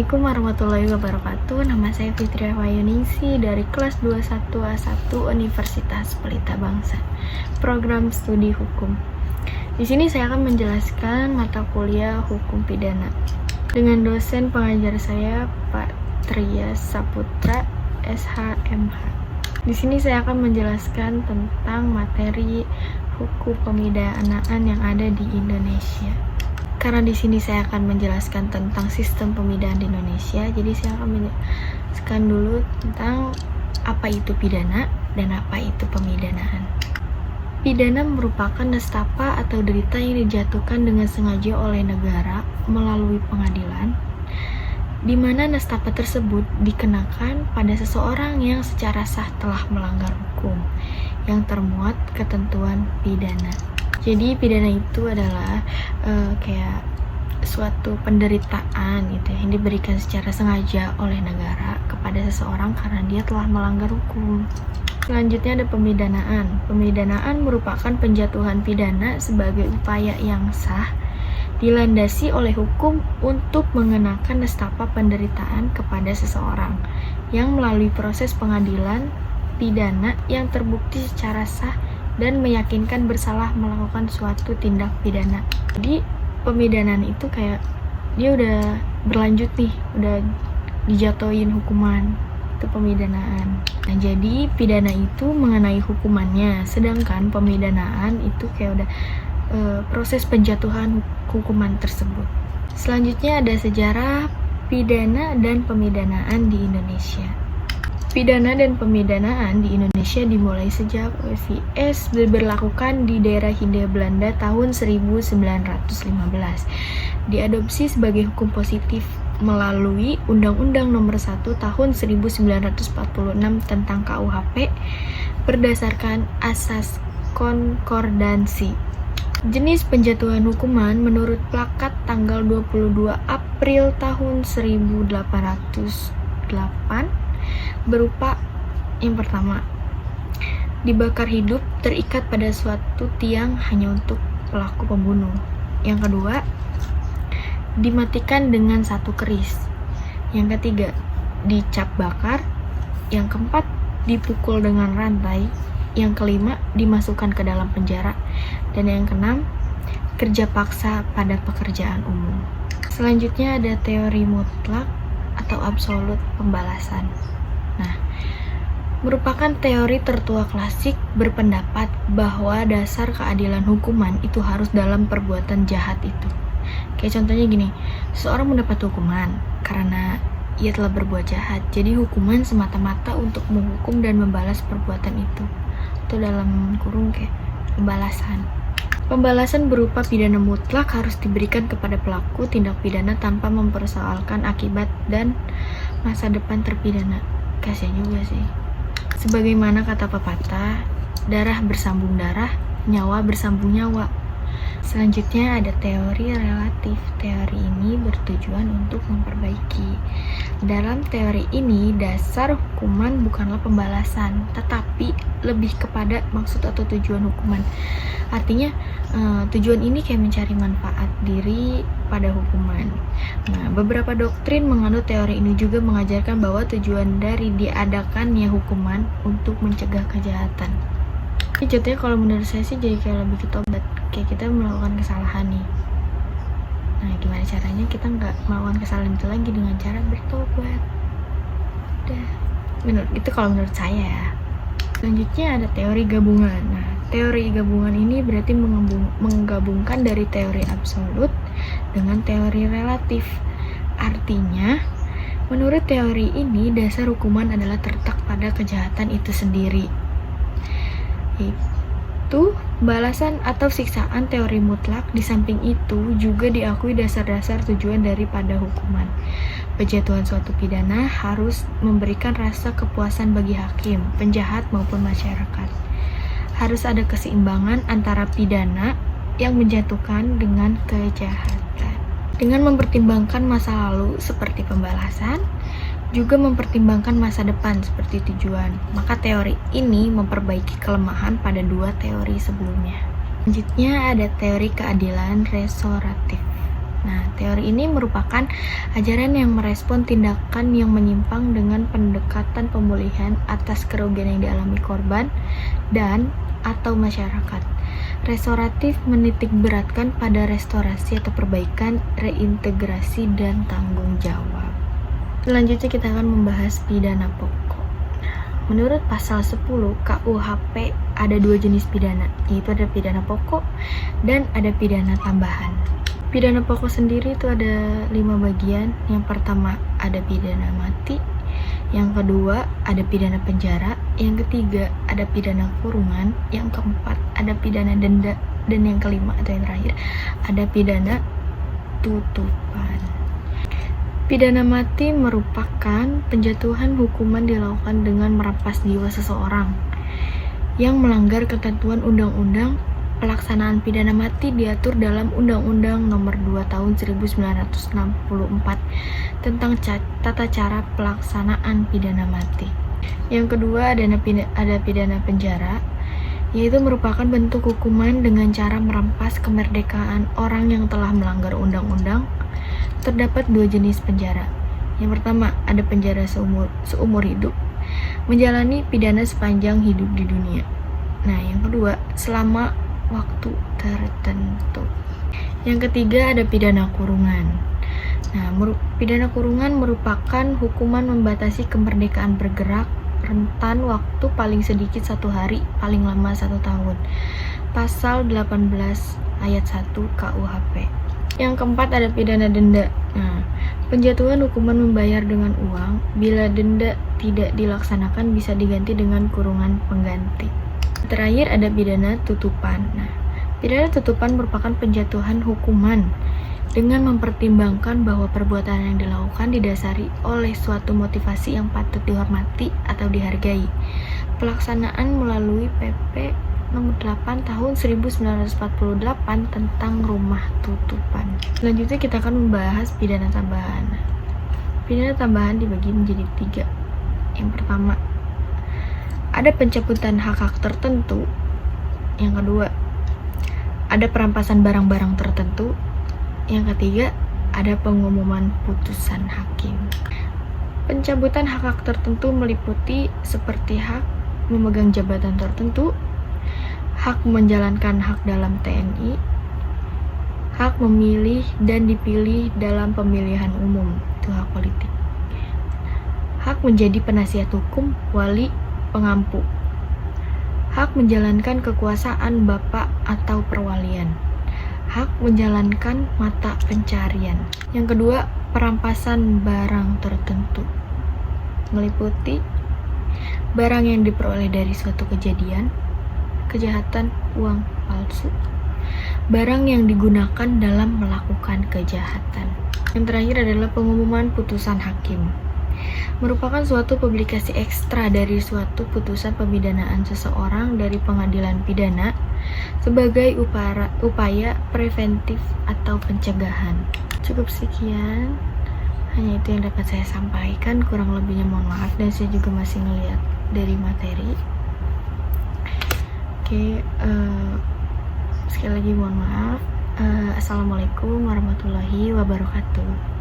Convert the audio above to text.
Assalamualaikum warahmatullahi wabarakatuh. Nama saya Fitri Wayuningsi dari kelas 21A1 Universitas Pelita Bangsa, program studi hukum. Di sini saya akan menjelaskan mata kuliah hukum pidana dengan dosen pengajar saya, Pak Trias Saputra, SHMH. Di sini saya akan menjelaskan tentang materi hukum pemidanaan yang ada di Indonesia. Karena di sini saya akan menjelaskan tentang sistem pemidanaan di Indonesia, jadi saya akan menjelaskan dulu tentang apa itu pidana dan apa itu pemidanaan. Pidana merupakan nestapa atau derita yang dijatuhkan dengan sengaja oleh negara melalui pengadilan, di mana nestapa tersebut dikenakan pada seseorang yang secara sah telah melanggar hukum yang termuat ketentuan pidana. Jadi pidana itu adalah kayak suatu penderitaan gitu yang diberikan secara sengaja oleh negara kepada seseorang karena dia telah melanggar hukum. Selanjutnya ada pemidanaan. Pemidanaan merupakan penjatuhan pidana sebagai upaya yang sah dilandasi oleh hukum untuk mengenakan nestapa penderitaan kepada seseorang yang melalui proses pengadilan pidana yang terbukti secara sah dan meyakinkan bersalah melakukan suatu tindak pidana. Jadi pemidanaan itu kayak dia udah berlanjut nih, udah dijatuhin hukuman, itu pemidanaan. Nah, jadi pidana itu mengenai hukumannya, sedangkan pemidanaan itu kayak udah proses penjatuhan hukuman tersebut. Selanjutnya ada sejarah pidana dan pemidanaan di Indonesia. Pidana dan pemidanaan di Indonesia dimulai sejak VS diberlakukan di daerah Hindia Belanda tahun 1915. Diadopsi sebagai hukum positif melalui Undang-Undang Nomor 1 Tahun 1946 tentang KUHP berdasarkan asas konkordansi. Jenis penjatuhan hukuman menurut plakat tanggal 22 April tahun 1808 berupa yang pertama, dibakar hidup terikat pada suatu tiang hanya untuk pelaku pembunuh. Yang kedua, dimatikan dengan satu keris. Yang ketiga, dicap bakar. Yang keempat, dipukul dengan rantai. Yang kelima, dimasukkan ke dalam penjara. Dan yang keenam, kerja paksa pada pekerjaan umum. Selanjutnya ada teori mutlak atau absolut pembalasan. Nah, merupakan teori tertua klasik berpendapat bahwa dasar keadilan hukuman itu harus dalam perbuatan jahat itu. Kayak contohnya gini, seseorang mendapat hukuman karena ia telah berbuat jahat, jadi hukuman semata-mata untuk menghukum dan membalas perbuatan itu. Itu dalam kurung kayak pembalasan. Pembalasan berupa pidana mutlak harus diberikan kepada pelaku tindak pidana tanpa mempersoalkan akibat dan masa depan terpidana. Kasian juga sih. Sebagaimana kata pepatah, darah bersambung darah, nyawa bersambung nyawa. Selanjutnya ada teori relatif. Teori ini bertujuan untuk memperbaiki. Dalam teori ini, dasar hukuman bukanlah pembalasan, tetapi lebih kepada maksud atau tujuan hukuman. Artinya, tujuan ini kayak mencari manfaat diri pada hukuman. Nah, beberapa doktrin menganut teori ini juga mengajarkan bahwa tujuan dari diadakannya hukuman untuk mencegah kejahatan. Ini jatuhnya kalau menurut saya sih jadi kayak lebih ke tobat. Kayak kita melakukan kesalahan nih. Nah, gimana caranya kita nggak melakukan kesalahan itu lagi dengan cara bertobat. Udah. Itu kalau menurut saya ya. Selanjutnya ada teori gabungan. Nah, teori gabungan ini berarti menggabungkan dari teori absolut dengan teori relatif. Artinya, menurut teori ini dasar hukuman adalah terletak pada kejahatan itu sendiri. Itu balasan atau siksaan teori mutlak. Di samping itu juga diakui dasar-dasar tujuan daripada hukuman. Penjatuhan suatu pidana harus memberikan rasa kepuasan bagi hakim, penjahat maupun masyarakat. Harus ada keseimbangan antara pidana yang menjatuhkan dengan kejahatan. Dengan mempertimbangkan masa lalu seperti pembalasan, juga mempertimbangkan masa depan seperti tujuan. Maka teori ini memperbaiki kelemahan pada dua teori sebelumnya. Selanjutnya ada teori keadilan restoratif. Nah, teori ini merupakan ajaran yang merespon tindakan yang menyimpang dengan pendekatan pemulihan atas kerugian yang dialami korban dan atau masyarakat. Restoratif menitik beratkan pada restorasi atau perbaikan, reintegrasi, dan tanggung jawab. Selanjutnya kita akan membahas pidana pokok. Menurut pasal 10 KUHP ada dua jenis pidana, yaitu ada pidana pokok dan ada pidana tambahan. Pidana pokok sendiri itu ada 5 bagian. Yang pertama ada pidana mati, yang kedua ada pidana penjara, yang ketiga ada pidana kurungan, yang keempat ada pidana denda, dan yang kelima atau yang terakhir ada pidana tutupan. Pidana mati merupakan penjatuhan hukuman dilakukan dengan merampas jiwa seseorang yang melanggar ketentuan undang-undang. Pelaksanaan pidana mati diatur dalam Undang-Undang Nomor 2 Tahun 1964 tentang tata cara pelaksanaan pidana mati. Yang kedua ada pidana penjara, yaitu merupakan bentuk hukuman dengan cara merampas kemerdekaan orang yang telah melanggar undang-undang. Terdapat dua jenis penjara. Yang pertama ada penjara seumur hidup, menjalani pidana sepanjang hidup di dunia. Nah, yang kedua selama waktu tertentu. Yang ketiga ada pidana kurungan. Nah, pidana kurungan merupakan hukuman membatasi kemerdekaan bergerak, rentan waktu paling sedikit 1 hari, paling lama 1 tahun. Pasal 18 ayat 1 KUHP. Yang keempat ada pidana denda. Nah, penjatuhan hukuman membayar dengan uang. Bila denda tidak dilaksanakan bisa diganti dengan kurungan pengganti. Terakhir ada pidana tutupan. Nah, pidana tutupan merupakan penjatuhan hukuman dengan mempertimbangkan bahwa perbuatan yang dilakukan didasari oleh suatu motivasi yang patut dihormati atau dihargai. Pelaksanaan melalui PP Nomor 8 Tahun 1948 tentang rumah tutupan. Selanjutnya kita akan membahas pidana tambahan. Pidana tambahan dibagi menjadi 3. Yang pertama ada pencabutan hak-hak tertentu. Yang kedua, ada perampasan barang-barang tertentu. Yang ketiga, ada pengumuman putusan hakim. Pencabutan hak-hak tertentu meliputi seperti hak memegang jabatan tertentu, hak menjalankan hak dalam TNI, hak memilih dan dipilih dalam pemilihan umum, itu hak politik, hak menjadi penasihat hukum, wali, pengampu, hak menjalankan kekuasaan bapak atau perwalian, hak menjalankan mata pencarian. Yang kedua, perampasan barang tertentu meliputi barang yang diperoleh dari suatu kejadian, kejahatan, uang palsu, barang yang digunakan dalam melakukan kejahatan. Yang terakhir adalah pengumuman putusan hakim. Merupakan suatu publikasi ekstra dari suatu putusan pemidanaan seseorang dari pengadilan pidana sebagai upaya preventif atau pencegahan. Cukup sekian, hanya itu yang dapat saya sampaikan, kurang lebihnya mohon maaf, dan saya juga masih ngeliat dari materi. Oke, sekali lagi mohon maaf. Assalamualaikum warahmatullahi wabarakatuh.